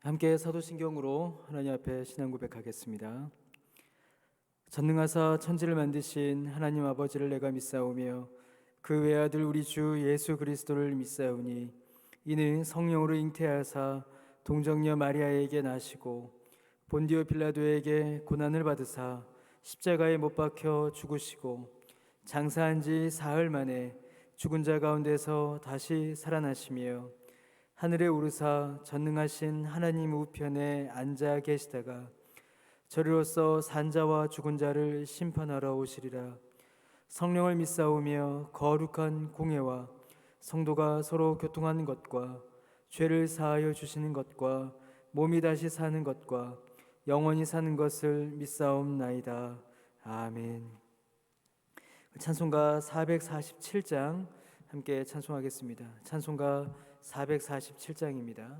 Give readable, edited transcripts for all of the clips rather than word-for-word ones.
함께 사도신경으로 하나님 앞에 신앙 고백하겠습니다. 전능하사 천지를 만드신 하나님 아버지를 내가 믿사오며 그 외아들 우리 주 예수 그리스도를 믿사오니 이는 성령으로 잉태하사 동정녀 마리아에게 나시고 본디오 빌라도에게 고난을 받으사 십자가에 못 박혀 죽으시고 장사한 지 사흘 만에 죽은 자 가운데서 다시 살아나시며 하늘에 오르사 전능하신 하나님 우편에 앉아 계시다가 저리로서 산자와 죽은 자를 심판하러 오시리라. 성령을 믿사오며 거룩한 공예와 성도가 서로 교통하는 것과 죄를 사하여 주시는 것과 몸이 다시 사는 것과 영원히 사는 것을 믿사옵나이다. 아멘. 찬송가 447장 함께 찬송하겠습니다. 찬송가 447장입니다.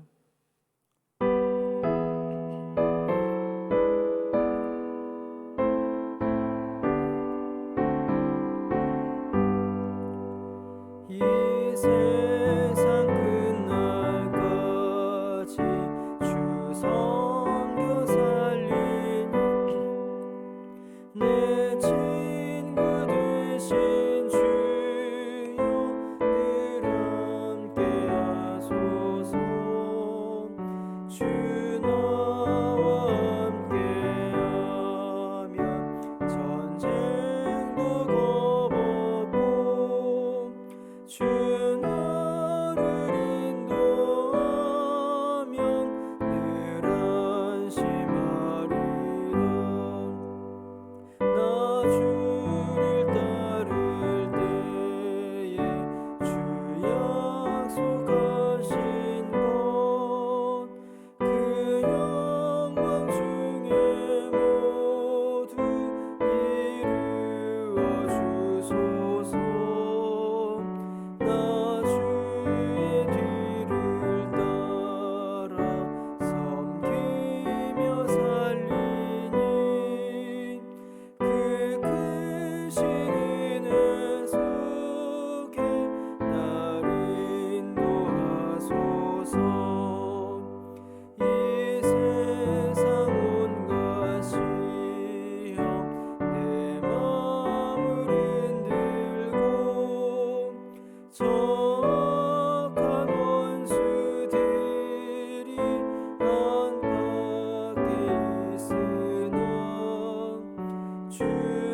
이 세상 끝날까지 주 섬겨 살리니 내 친구 되신 주여 늘 함께 하소서. 주 나와 함께하면 전쟁도 겁없고 주 나를 인도하면 늘 안심하리라. 나 주를 따를 때에 주 약속하신 것 그 영광 중에 모두 이루어 주소서. 나 주의 뒤를 따라 섬기며 살리니 그 크신 은혜 속에 날 인도하소서. 이 세상 온갖 시험 내 마음을 흔들고 적한 원수들이 안팎에 있으나 주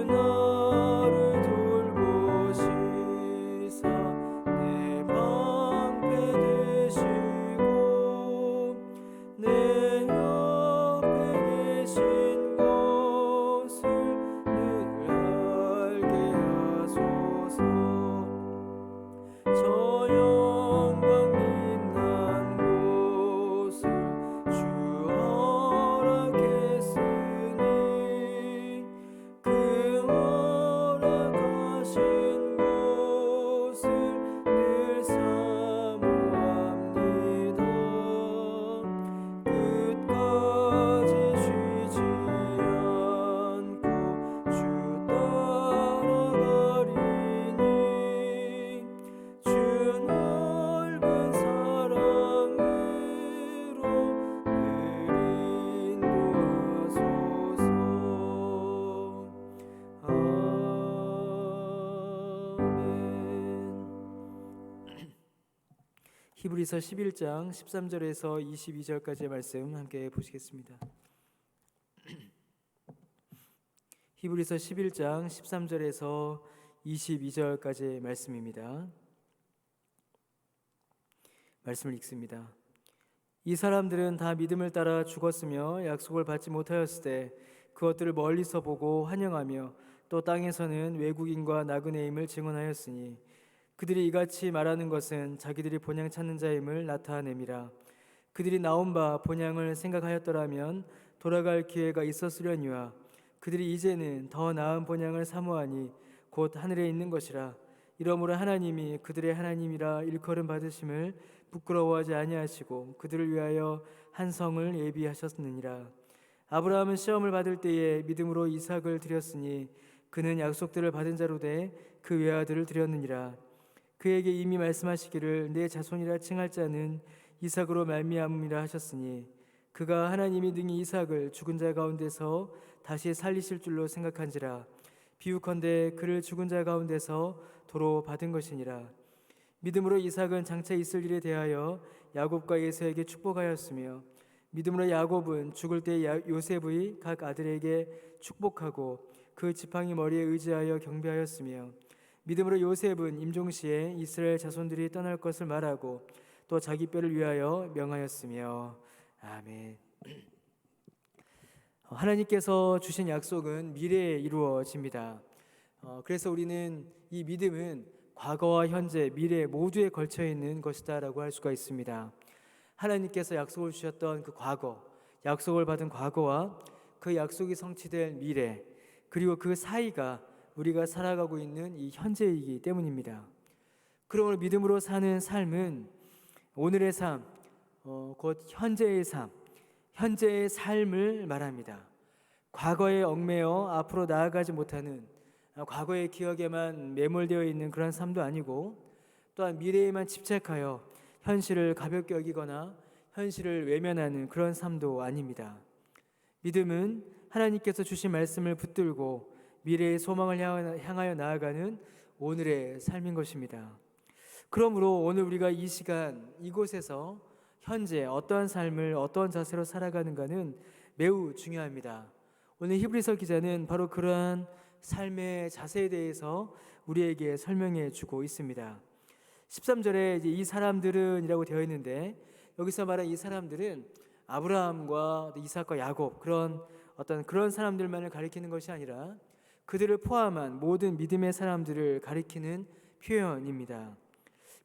나를 돌보시사 내 방패 되시고 내 옆에 계신 것을 늘 알게 하소서. 저 영광 빛난 곳을 주 허락했으니 그 허락하신 곳을 늘 사모합니다. 끝까지 쉬지 않고 주 따라가리니 주 넓은 사랑으로 늘 인도하소서. 아멘. 히브리서 11장 13절에서 22절까지의 말씀 함께 보시겠습니다. 히브리서 11장 13절에서 22절까지의 말씀입니다. 말씀을 읽습니다. 이 사람들은 다 믿음을 따라 죽었으며 약속을 받지 못하였을 때 그것들을 멀리서 보고 환영하며 또 땅에서는 외국인과 나그네임을 증언하였으니 그들이 이같이 말하는 것은 자기들이 본향 찾는 자임을 나타냄이라. 그들이 나온 바 본향을 생각하였더라면 돌아갈 기회가 있었으려니와 그들이 이제는 더 나은 본향을 사모하니 곧 하늘에 있는 것이라. 이러므로 하나님이 그들의 하나님이라 일컬음 받으심을 부끄러워하지 아니하시고 그들을 위하여 한 성을 예비하셨느니라. 아브라함은 시험을 받을 때에 믿음으로 이삭을 드렸으니 그는 약속들을 받은 자로 돼 그 외아들을 드렸느니라. 그에게 이미 말씀하시기를 내 자손이라 칭할 자는 이삭으로 말미암음이라 하셨으니 그가 하나님이 능히 이삭을 죽은 자 가운데서 다시 살리실 줄로 생각한지라. 비유컨대 그를 죽은 자 가운데서 도로 받은 것이니라. 믿음으로 이삭은 장차 있을 일에 대하여 야곱과 에서에게 축복하였으며, 믿음으로 야곱은 죽을 때 요셉의 각 아들에게 축복하고 그 지팡이 머리에 의지하여 경배하였으며, 믿음으로 요셉은 임종시에 이스라엘 자손들이 떠날 것을 말하고 또 자기 뼈를 위하여 명하였으며. 아멘. 하나님께서 주신 약속은 미래에 이루어집니다. 그래서 우리는 이 믿음은 과거와 현재, 미래 모두에 걸쳐 있는 것이다라고 할 수가 있습니다. 하나님께서 약속을 주셨던 그 과거, 약속을 받은 과거와 그 약속이 성취될 미래, 그리고 그 사이가 우리가 살아가고 있는 이 현재이기 때문입니다. 그러므로 믿음으로 사는 삶은 오늘의 삶, 곧 현재의 삶, 현재의 삶을 말합니다. 과거에 얽매여 앞으로 나아가지 못하는, 과거의 기억에만 매몰되어 있는 그런 삶도 아니고, 또한 미래에만 집착하여 현실을 가볍게 여기거나 현실을 외면하는 그런 삶도 아닙니다. 믿음은 하나님께서 주신 말씀을 붙들고 미래의 소망을 향하여 나아가는 오늘의 삶인 것입니다. 그러므로 오늘 우리가 이 시간 이곳에서 현재 어떠한 삶을 어떠한 자세로 살아가는가는 매우 중요합니다. 오늘 히브리서 기자는 바로 그러한 삶의 자세에 대해서 우리에게 설명해 주고 있습니다. 13절에 이 사람들은 이라고 되어 있는데, 여기서 말한 이 사람들은 아브라함과 이삭과 야곱, 그런 사람들만을 가리키는 것이 아니라 그들을 포함한 모든 믿음의 사람들을 가리키는 표현입니다.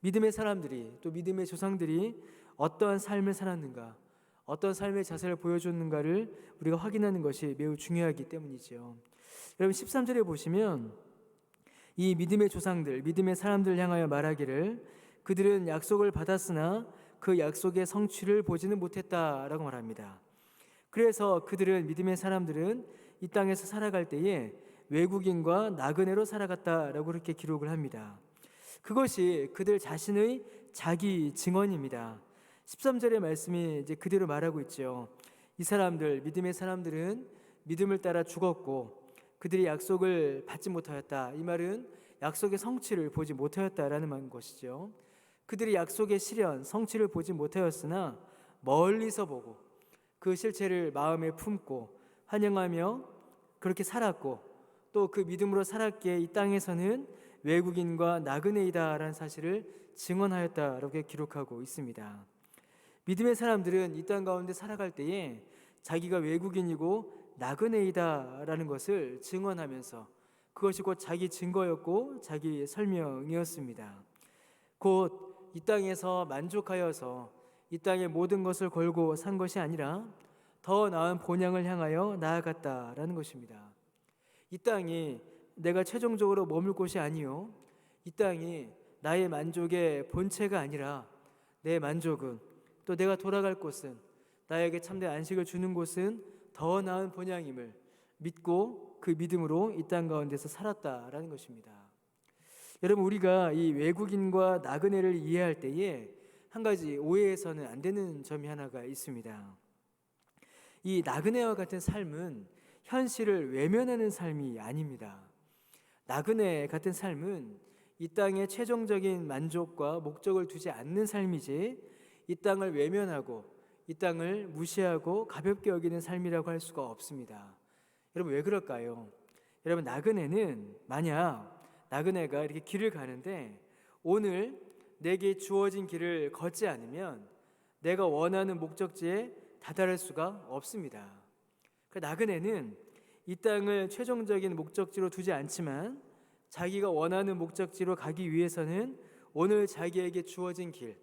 믿음의 사람들이, 또 믿음의 조상들이 어떠한 삶을 살았는가, 어떤 삶의 자세를 보여줬는가를 우리가 확인하는 것이 매우 중요하기 때문이죠. 여러분 13절에 보시면 이 믿음의 조상들, 믿음의 사람들 향하여 말하기를 그들은 약속을 받았으나 그 약속의 성취를 보지는 못했다라고 말합니다. 그래서 그들은, 믿음의 사람들은 이 땅에서 살아갈 때에 외국인과 나그네로 살아갔다라고 그렇게 기록을 합니다. 그것이 그들 자신의 자기 증언입니다. 13절의 말씀이 이제 그대로 말하고 있죠. 이 사람들, 믿음의 사람들은 믿음을 따라 죽었고 그들이 약속을 받지 못하였다. 이 말은 약속의 성취를 보지 못하였다라는 것이죠. 그들이 약속의 실현, 성취를 보지 못하였으나 멀리서 보고 그 실체를 마음에 품고 환영하며 그렇게 살았고, 또 그 믿음으로 살았기에 이 땅에서는 외국인과 나그네이다라는 사실을 증언하였다라고 기록하고 있습니다. 믿음의 사람들은 이 땅 가운데 살아갈 때에 자기가 외국인이고 나그네이다라는 것을 증언하면서 그것이 곧 자기 증거였고 자기 설명이었습니다. 곧 이 땅에서 만족하여서 이 땅의 모든 것을 걸고 산 것이 아니라 더 나은 본향을 향하여 나아갔다라는 것입니다. 이 땅이 내가 최종적으로 머물 곳이 아니요, 이 땅이 나의 만족의 본체가 아니라 내 만족은, 또 내가 돌아갈 곳은, 나에게 참된 안식을 주는 곳은 더 나은 본향임을 믿고 그 믿음으로 이 땅 가운데서 살았다라는 것입니다. 여러분, 우리가 이 외국인과 나그네를 이해할 때에 한 가지 오해해서는 안 되는 점이 하나가 있습니다. 이 나그네와 같은 삶은 현실을 외면하는 삶이 아닙니다. 나그네 같은 삶은 이 땅에 최종적인 만족과 목적을 두지 않는 삶이지, 이 땅을 외면하고 이 땅을 무시하고 가볍게 여기는 삶이라고 할 수가 없습니다. 여러분, 왜 그럴까요? 여러분, 나그네는, 만약 나그네가 이렇게 길을 가는데 오늘 내게 주어진 길을 걷지 않으면 내가 원하는 목적지에 다다를 수가 없습니다. 그 나그네는 이 땅을 최종적인 목적지로 두지 않지만 자기가 원하는 목적지로 가기 위해서는 오늘 자기에게 주어진 길,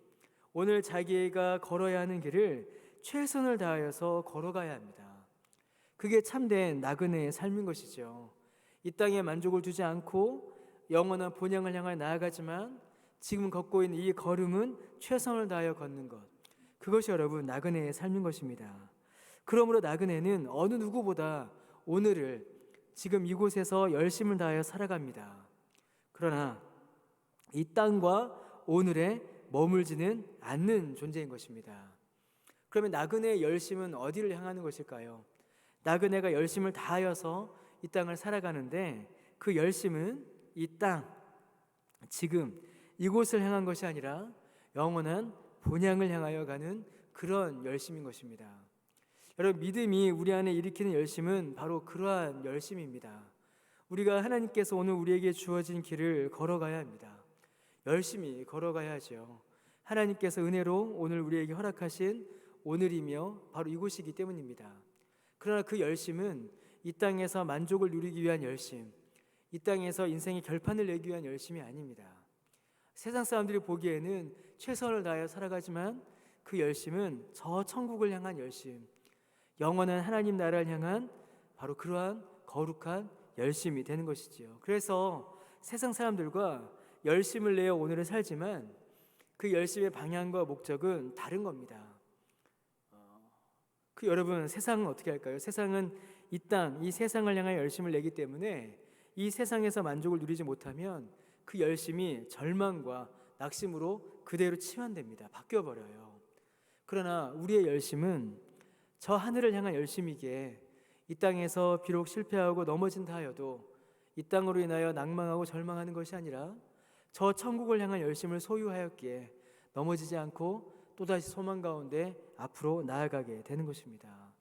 오늘 자기가 걸어야 하는 길을 최선을 다하여서 걸어가야 합니다. 그게 참된 나그네의 삶인 것이죠. 이 땅에 만족을 두지 않고 영원한 본향을 향해 나아가지만 지금 걷고 있는 이 걸음은 최선을 다하여 걷는 것, 그것이 여러분 나그네의 삶인 것입니다. 그러므로 나그네는 어느 누구보다 오늘을, 지금 이곳에서 열심을 다하여 살아갑니다. 그러나 이 땅과 오늘에 머물지는 않는 존재인 것입니다. 그러면 나그네의 열심은 어디를 향하는 것일까요? 나그네가 열심을 다하여서 이 땅을 살아가는데 그 열심은 이 땅, 지금 이곳을 향한 것이 아니라 영원한 본향을 향하여 가는 그런 열심인 것입니다. 여러분, 믿음이 우리 안에 일으키는 열심은 바로 그러한 열심입니다. 우리가 하나님께서 오늘 우리에게 주어진 길을 걸어가야 합니다. 열심히 걸어가야죠. 하나님께서 은혜로 오늘 우리에게 허락하신 오늘이며 바로 이곳이기 때문입니다. 그러나 그 열심은 이 땅에서 만족을 누리기 위한 열심, 이 땅에서 인생의 결판을 내기 위한 열심이 아닙니다. 세상 사람들이 보기에는 최선을 다하여 살아가지만 그 열심은 저 천국을 향한 열심, 영원한 하나님 나라를 향한 바로 그러한 거룩한 열심이 되는 것이지요. 그래서 세상 사람들과 열심을 내어 오늘을 살지만 그 열심의 방향과 목적은 다른 겁니다. 여러분, 세상은 어떻게 할까요? 세상은 이 땅, 이 세상을 향해 열심을 내기 때문에 이 세상에서 만족을 누리지 못하면 그 열심이 절망과 낙심으로 그대로 치환됩니다. 바뀌어버려요. 그러나 우리의 열심은 저 하늘을 향한 열심이기에 이 땅에서 비록 실패하고 넘어진다 하여도 이 땅으로 인하여 낭망하고 절망하는 것이 아니라 저 천국을 향한 열심을 소유하였기에 넘어지지 않고 또다시 소망 가운데 앞으로 나아가게 되는 것입니다.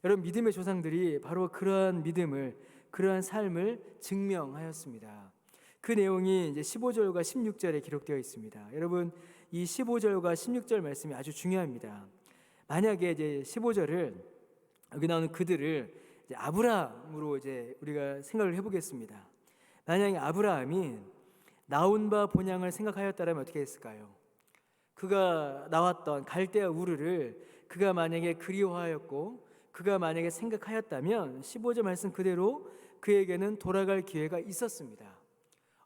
여러분, 믿음의 조상들이 바로 그러한 믿음을, 그러한 삶을 증명하였습니다. 그 내용이 이제 15절과 16절에 기록되어 있습니다. 여러분, 이 15절과 16절 말씀이 아주 중요합니다. 만약에 이제 15절을 여기 나오는 그들을 이제 아브라함으로 이제 우리가 생각을 해보겠습니다. 만약에 아브라함이 나온 바 본향을 생각하였다면 어떻게 했을까요? 그가 나왔던 갈대아 우르를 그가 만약에 그리워하였고 그가 만약에 생각하였다면 15절 말씀 그대로 그에게는 돌아갈 기회가 있었습니다.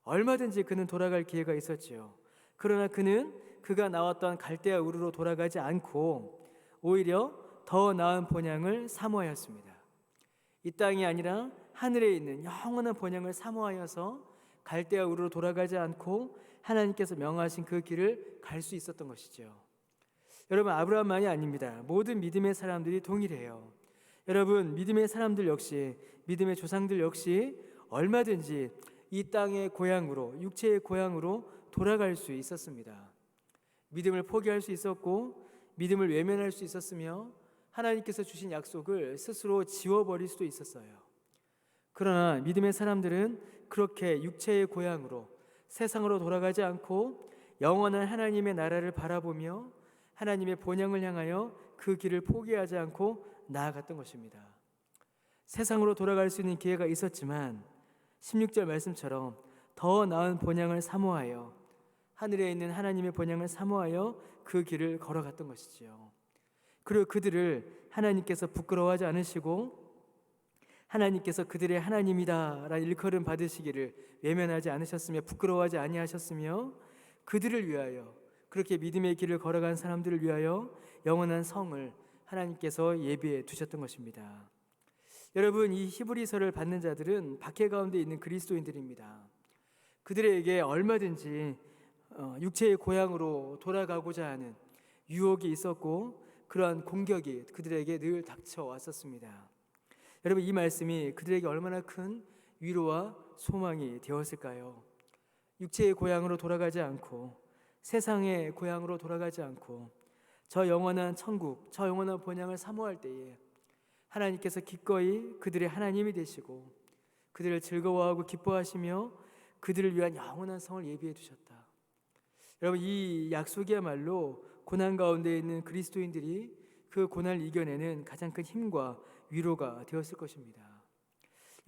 얼마든지 그는 돌아갈 기회가 있었지요. 그러나 그는 그가 나왔던 갈대아 우르로 돌아가지 않고 오히려 더 나은 본향을 사모하였습니다. 이 땅이 아니라 하늘에 있는 영원한 본향을 사모하여서 갈대아 우르로 돌아가지 않고 하나님께서 명하신 그 길을 갈 수 있었던 것이죠. 여러분, 아브라함만이 아닙니다. 모든 믿음의 사람들이 동일해요. 여러분, 믿음의 사람들 역시, 믿음의 조상들 역시 얼마든지 이 땅의 고향으로, 육체의 고향으로 돌아갈 수 있었습니다. 믿음을 포기할 수 있었고 믿음을 외면할 수 있었으며 하나님께서 주신 약속을 스스로 지워버릴 수도 있었어요. 그러나 믿음의 사람들은 그렇게 육체의 고향으로, 세상으로 돌아가지 않고 영원한 하나님의 나라를 바라보며 하나님의 본향을 향하여 그 길을 포기하지 않고 나아갔던 것입니다. 세상으로 돌아갈 수 있는 기회가 있었지만 16절 말씀처럼 더 나은 본향을 사모하여, 하늘에 있는 하나님의 본향을 사모하여 그 길을 걸어갔던 것이지요. 그리고 그들을 하나님께서 부끄러워하지 않으시고 하나님께서 그들의 하나님이다라는 일컬음 받으시기를 외면하지 않으셨으며 부끄러워하지 아니하셨으며 그들을 위하여, 그렇게 믿음의 길을 걸어간 사람들을 위하여 영원한 성을 하나님께서 예비해 두셨던 것입니다. 여러분, 이 히브리서를 받는 자들은 박해 가운데 있는 그리스도인들입니다. 그들에게 얼마든지 육체의 고향으로 돌아가고자 하는 유혹이 있었고 그러한 공격이 그들에게 늘 닥쳐왔었습니다. 여러분, 이 말씀이 그들에게 얼마나 큰 위로와 소망이 되었을까요? 육체의 고향으로 돌아가지 않고 세상의 고향으로 돌아가지 않고 저 영원한 천국, 저 영원한 본향을 사모할 때에 하나님께서 기꺼이 그들의 하나님이 되시고 그들을 즐거워하고 기뻐하시며 그들을 위한 영원한 성을 예비해 두셨다. 여러분, 이 약속이야말로 고난 가운데 있는 그리스도인들이 그 고난을 이겨내는 가장 큰 힘과 위로가 되었을 것입니다.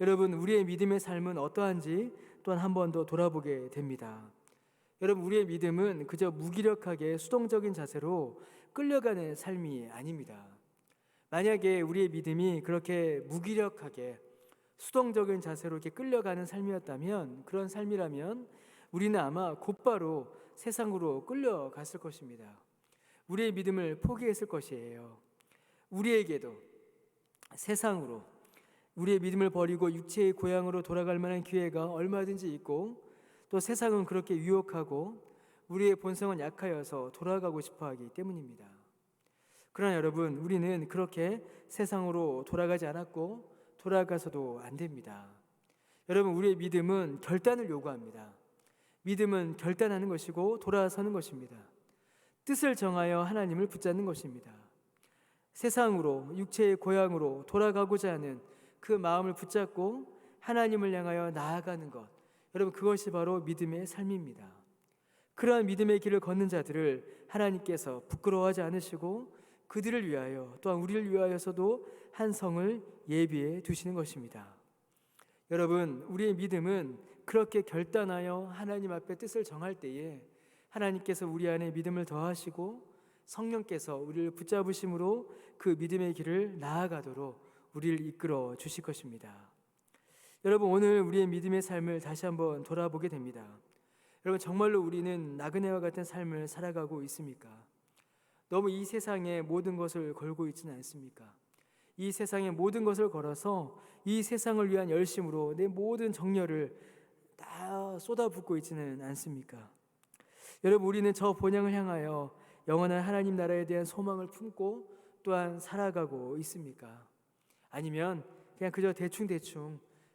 여러분, 우리의 믿음의 삶은 어떠한지 또한 한 번 더 돌아보게 됩니다. 여러분, 우리의 믿음은 그저 무기력하게 수동적인 자세로 끌려가는 삶이 아닙니다. 만약에 우리의 믿음이 그렇게 무기력하게 수동적인 자세로 이렇게 끌려가는 삶이었다면, 그런 삶이라면 우리는 아마 곧바로 세상으로 끌려갔을 것입니다. 우리의 믿음을 포기했을 것이에요. 우리에게도 세상으로 우리의 믿음을 버리고 육체의 고향으로 돌아갈 만한 기회가 얼마든지 있고 또 세상은 그렇게 유혹하고 우리의 본성은 약하여서 돌아가고 싶어 하기 때문입니다. 그러나 여러분, 우리는 그렇게 세상으로 돌아가지 않았고 돌아가서도 안 됩니다. 여러분, 우리의 믿음은 결단을 요구합니다. 믿음은 결단하는 것이고 돌아서는 것입니다. 뜻을 정하여 하나님을 붙잡는 것입니다. 세상으로, 육체의 고향으로 돌아가고자 하는 그 마음을 붙잡고 하나님을 향하여 나아가는 것, 여러분, 그것이 바로 믿음의 삶입니다. 그러한 믿음의 길을 걷는 자들을 하나님께서 부끄러워하지 않으시고 그들을 위하여, 또한 우리를 위하여서도 한 성을 예비해 두시는 것입니다. 여러분, 우리의 믿음은 그렇게 결단하여 하나님 앞에 뜻을 정할 때에 하나님께서 우리 안에 믿음을 더하시고 성령께서 우리를 붙잡으심으로 그 믿음의 길을 나아가도록 우리를 이끌어 주실 것입니다. 여러분, 오늘 우리의 믿음의 삶을 다시 한번 돌아보게 됩니다. 여러분, 정말로 우리는 나그네와 같은 삶을 살아가고 있습니까? 너무 이 세상의 모든 것을 걸고 있지는 않습니까? 이 세상의 모든 것을 걸어서 이 세상을 위한 열심으로 내 모든 정열을 다 쏟아붓고 있지는 않습니까? 여러분, 우리는 저 본향을 향하여 영원한 하나님 나라에 대한 소망을 품고 또한 살아가고 있습니까? 아니면 그냥 그저 대충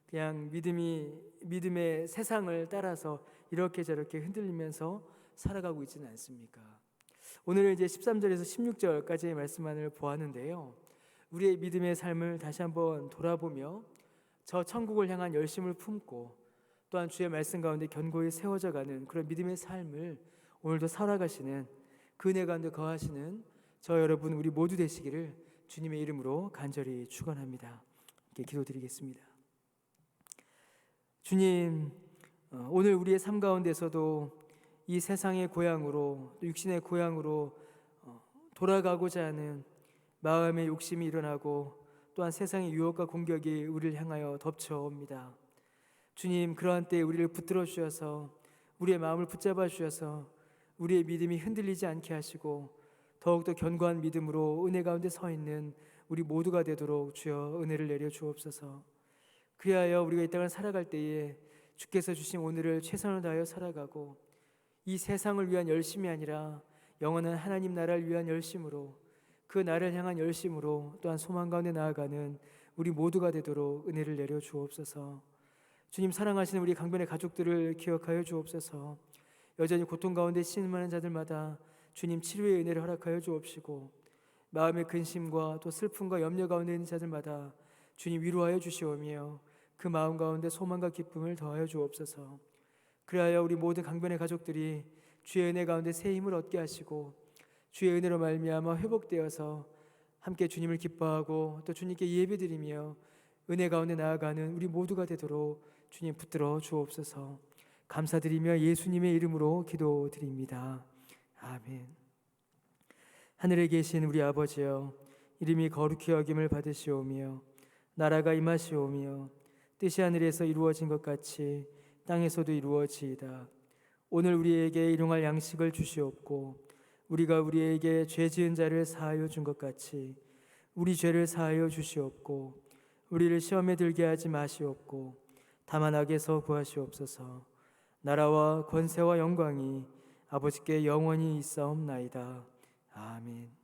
그냥 믿음의 세상을 따라서 이렇게 저렇게 흔들리면서 살아가고 있지는 않습니까? 오늘은 이제 13절에서 16절까지의 말씀만을 보았는데요, 우리의 믿음의 삶을 다시 한번 돌아보며 저 천국을 향한 열심을 품고 또한 주의 말씀 가운데 견고히 세워져 가는 그런 믿음의 삶을 오늘도 살아가시는, 그 은혜 가운데 거하시는 저 여러분 우리 모두 되시기를 주님의 이름으로 간절히 축원합니다. 이렇게 기도드리겠습니다. 주님, 오늘 우리의 삶 가운데서도 이 세상의 고향으로, 육신의 고향으로 돌아가고자 하는 마음의 욕심이 일어나고 또한 세상의 유혹과 공격이 우리를 향하여 덮쳐옵니다. 주님, 그러한 때에 우리를 붙들어 주셔서 우리의 마음을 붙잡아 주셔서 우리의 믿음이 흔들리지 않게 하시고 더욱더 견고한 믿음으로 은혜 가운데 서 있는 우리 모두가 되도록 주여 은혜를 내려 주옵소서. 그리하여 우리가 이 땅을 살아갈 때에 주께서 주신 오늘을 최선을 다하여 살아가고 이 세상을 위한 열심이 아니라 영원한 하나님 나라를 위한 열심으로, 그 나라를 향한 열심으로 또한 소망 가운데 나아가는 우리 모두가 되도록 은혜를 내려 주옵소서. 주님, 사랑하시는 우리 강변의 가족들을 기억하여 주옵소서. 여전히 고통 가운데 신음하는 자들마다 주님 치료의 은혜를 허락하여 주옵시고 마음의 근심과 또 슬픔과 염려 가운데 있는 자들마다 주님 위로하여 주시오며 그 마음 가운데 소망과 기쁨을 더하여 주옵소서. 그리하여 우리 모든 강변의 가족들이 주의 은혜 가운데 새 힘을 얻게 하시고 주의 은혜로 말미암아 회복되어서 함께 주님을 기뻐하고 또 주님께 예배드리며 은혜 가운데 나아가는 우리 모두가 되도록 주님 붙들어 주옵소서. 감사드리며 예수님의 이름으로 기도드립니다. 아멘. 하늘에 계신 우리 아버지여, 이름이 거룩히 여김을 받으시오며 나라가 임하시오며 뜻이 하늘에서 이루어진 것 같이 땅에서도 이루어지이다. 오늘 우리에게 일용할 양식을 주시옵고 우리가 우리에게 죄 지은 자를 사하여 준 것 같이 우리 죄를 사하여 주시옵고 우리를 시험에 들게 하지 마시옵고 다만 악에서 구하시옵소서. 나라와 권세와 영광이 아버지께 영원히 있사옵나이다. 아멘.